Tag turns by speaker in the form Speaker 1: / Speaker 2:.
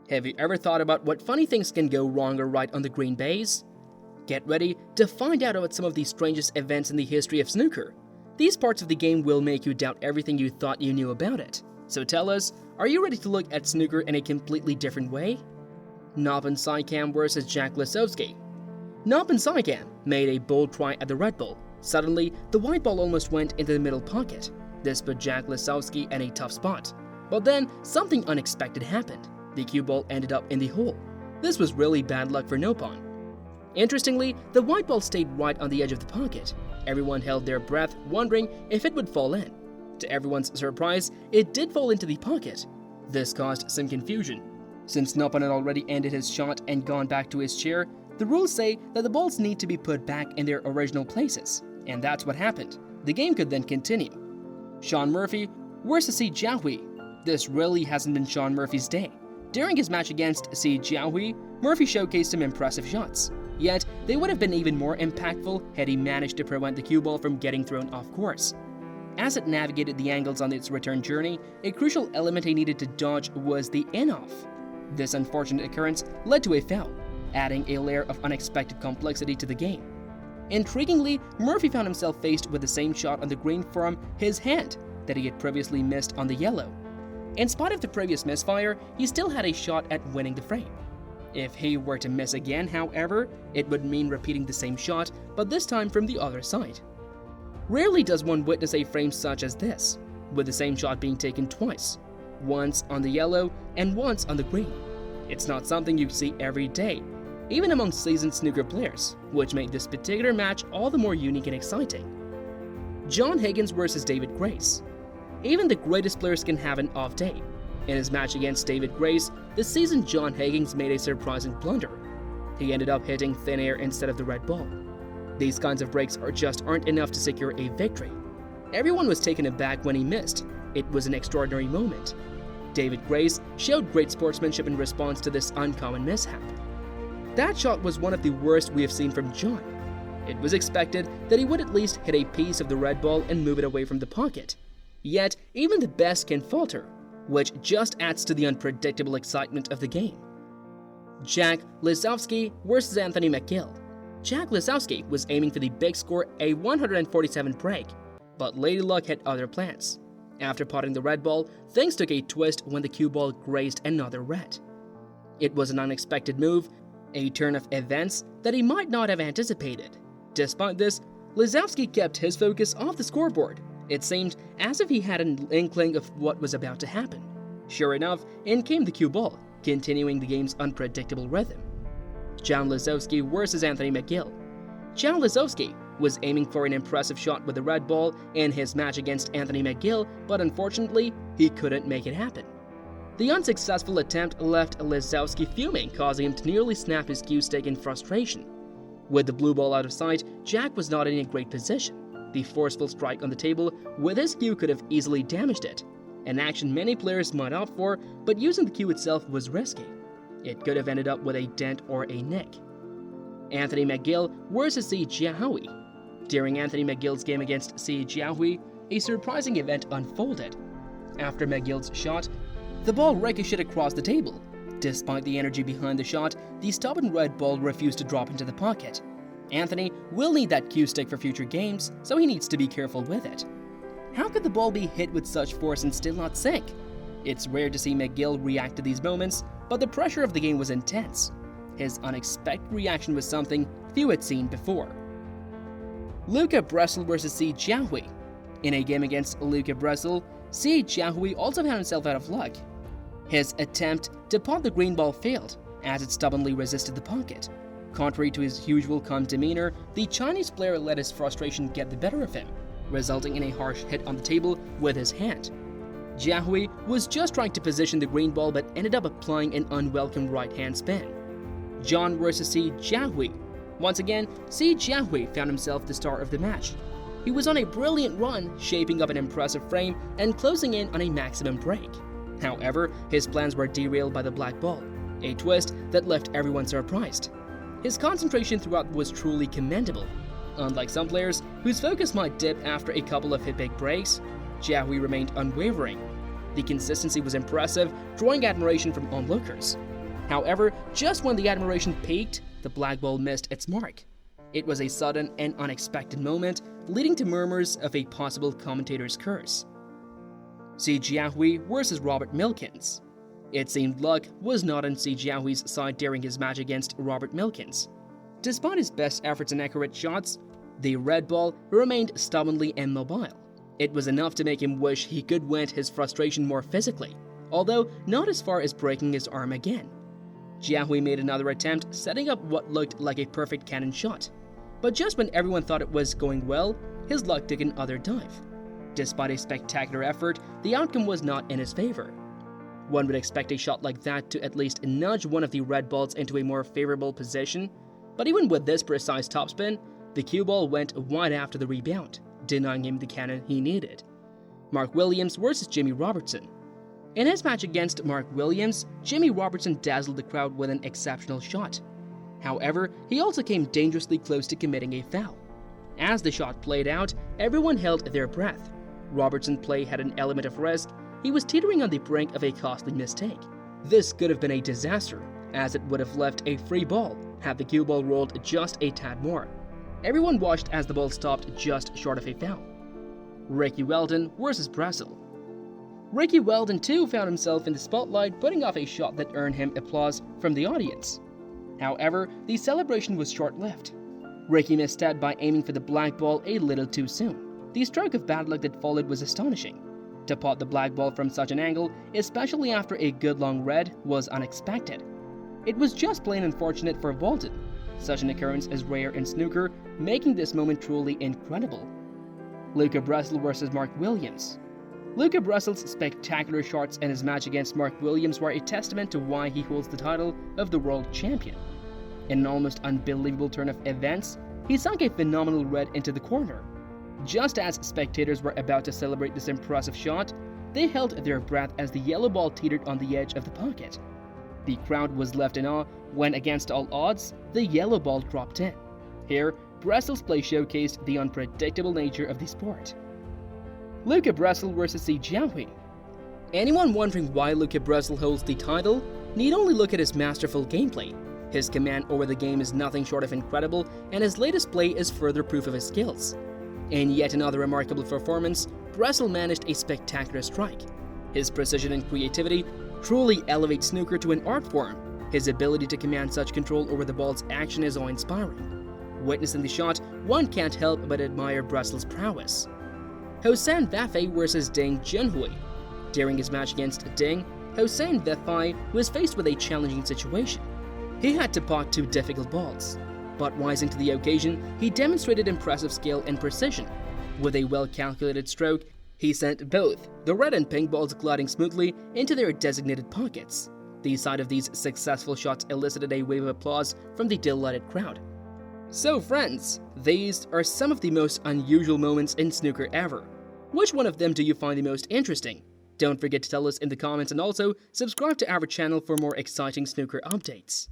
Speaker 1: Have you ever thought about what funny things can go wrong or right on the green baize? Get ready to find out about some of the strangest events in the history of snooker. These parts of the game will make you doubt everything you thought you knew about it. So tell us, are you ready to look at snooker in a completely different way? Noppon Saengkham versus Jack Lisowski. Noppon Saengkham made a bold try at the red ball. Suddenly, the white ball almost went into the middle pocket. This put Jack Lisowski in a tough spot. But then, something unexpected happened. The cue ball ended up in the hole. This was really bad luck for Noppon. Interestingly, the white ball stayed right on the edge of the pocket. Everyone held their breath, wondering if it would fall in. To everyone's surprise, it did fall into the pocket. This caused some confusion. Since Noppon had already ended his shot and gone back to his chair, the rules say that the balls need to be put back in their original places. And that's what happened. The game could then continue. Sean Murphy versus Si Jiahui. This really hasn't been Sean Murphy's day. During his match against Si Jiahui, Murphy showcased some impressive shots. Yet, they would have been even more impactful had he managed to prevent the cue ball from getting thrown off course. As it navigated the angles on its return journey, a crucial element he needed to dodge was the in-off. This unfortunate occurrence led to a foul, adding a layer of unexpected complexity to the game. Intriguingly, Murphy found himself faced with the same shot on the green from his hand that he had previously missed on the yellow. In spite of the previous misfire, he still had a shot at winning the frame. If he were to miss again, however, it would mean repeating the same shot, but this time from the other side. Rarely does one witness a frame such as this, with the same shot being taken twice, once on the yellow and once on the green. It's not something you see every day, even among seasoned snooker players, which made this particular match all the more unique and exciting. John Higgins versus David Grace. Even the greatest players can have an off day. In his match against David Grace, the seasoned John Higgins made a surprising blunder. He ended up hitting thin air instead of the red ball. These kinds of breaks aren't enough to secure a victory. Everyone was taken aback when he missed. It was an extraordinary moment. David Grace showed great sportsmanship in response to this uncommon mishap. That shot was one of the worst we have seen from John. It was expected that he would at least hit a piece of the red ball and move it away from the pocket. Yet, even the best can falter, which just adds to the unpredictable excitement of the game. Jack Lisowski versus Anthony McGill. Jack Lisowski was aiming for the big score, a 147 break, but Lady Luck had other plans. After potting the red ball, things took a twist when the cue ball grazed another red. It was an unexpected move, a turn of events that he might not have anticipated. Despite this, Lisowski kept his focus off the scoreboard. It seemed as if he had an inkling of what was about to happen. Sure enough, in came the cue ball, continuing the game's unpredictable rhythm. John Lisowski versus Anthony McGill. John Lisowski was aiming for an impressive shot with the red ball in his match against Anthony McGill, but unfortunately, he couldn't make it happen. The unsuccessful attempt left Lisowski fuming, causing him to nearly snap his cue stick in frustration. With the blue ball out of sight, Jack was not in a great position. The forceful strike on the table with his cue could have easily damaged it, an action many players might opt for, but using the cue itself was risky. It could have ended up with a dent or a nick. Anthony McGill versus Si Jiahui. During Anthony McGill's game against Si Jiahui, a surprising event unfolded. After McGill's shot, the ball ricocheted across the table. Despite the energy behind the shot, the stubborn red ball refused to drop into the pocket. Anthony will need that cue stick for future games, so he needs to be careful with it. How could the ball be hit with such force and still not sink? It's rare to see McGill react to these moments, but the pressure of the game was intense. His unexpected reaction was something few had seen before. Luca Brecel versus Si Jiahui. In a game against Luca Brecel, Si Jiahui also found himself out of luck. His attempt to pot the green ball failed, as it stubbornly resisted the pocket. Contrary to his usual calm demeanor, the Chinese player let his frustration get the better of him, resulting in a harsh hit on the table with his hand. Jiahui was just trying to position the green ball but ended up applying an unwelcome right-hand spin. John versus Si Jiahui. Once again, Si Jiahui found himself the star of the match. He was on a brilliant run, shaping up an impressive frame and closing in on a maximum break. However, his plans were derailed by the black ball, a twist that left everyone surprised. His concentration throughout was truly commendable. Unlike some players, whose focus might dip after a couple of hit-big breaks, Jiahui remained unwavering. The consistency was impressive, drawing admiration from onlookers. However, just when the admiration peaked, the black ball missed its mark. It was a sudden and unexpected moment, leading to murmurs of a possible commentator's curse. Si Jiahui versus Robert Milkins. It seemed luck was not on Si Jiahui's side during his match against Robert Milkins. Despite his best efforts and accurate shots, the red ball remained stubbornly immobile. It was enough to make him wish he could vent his frustration more physically, although not as far as breaking his arm again. Jiahui made another attempt, setting up what looked like a perfect cannon shot. But just when everyone thought it was going well, his luck took another dive. Despite a spectacular effort, the outcome was not in his favor. One would expect a shot like that to at least nudge one of the red balls into a more favorable position, but even with this precise topspin, the cue ball went wide after the rebound, denying him the cannon he needed. Mark Williams versus Jimmy Robertson. In his match against Mark Williams, Jimmy Robertson dazzled the crowd with an exceptional shot. However, he also came dangerously close to committing a foul. As the shot played out, everyone held their breath. Robertson's play had an element of risk. He was teetering on the brink of a costly mistake. This could have been a disaster, as it would have left a free ball had the cue ball rolled just a tad more. Everyone watched as the ball stopped just short of a foul. Ricky Weldon versus Brazil. Ricky Weldon too found himself in the spotlight, putting off a shot that earned him applause from the audience. However, the celebration was short-lived. Ricky missed out by aiming for the black ball a little too soon. The stroke of bad luck that followed was astonishing. To pot the black ball from such an angle, especially after a good long red, was unexpected. It was just plain unfortunate for Weldon. Such an occurrence is rare in snooker, making this moment truly incredible. Luca Brazil versus Mark Williams. Luca Brazil's spectacular shots in his match against Mark Williams were a testament to why he holds the title of the world champion. In an almost unbelievable turn of events, he sunk a phenomenal red into the corner. Just as spectators were about to celebrate this impressive shot, they held their breath as the yellow ball teetered on the edge of the pocket. The crowd was left in awe when, against all odds, the yellow ball dropped in. Here, Brazil's play showcased the unpredictable nature of the sport. Luca Brazil versus Si Jiahui. Anyone wondering why Luca Brazil holds the title need only look at his masterful gameplay. His command over the game is nothing short of incredible, and his latest play is further proof of his skills. In yet another remarkable performance, Brazil managed a spectacular strike. His precision and creativity truly elevate snooker to an art form. His ability to command such control over the ball's action is awe-inspiring. Witnessing the shot, one can't help but admire Brazil's prowess. Hossein Vafai versus Ding Junhui. During his match against Ding, Hossein Vafai was faced with a challenging situation. He had to pot two difficult balls, but rising to the occasion, he demonstrated impressive skill and precision. With a well-calculated stroke, he sent both the red and pink balls gliding smoothly into their designated pockets. The sight of these successful shots elicited a wave of applause from the delighted crowd. So friends, these are some of the most unusual moments in snooker ever. Which one of them do you find the most interesting? Don't forget to tell us in the comments, and also subscribe to our channel for more exciting snooker updates.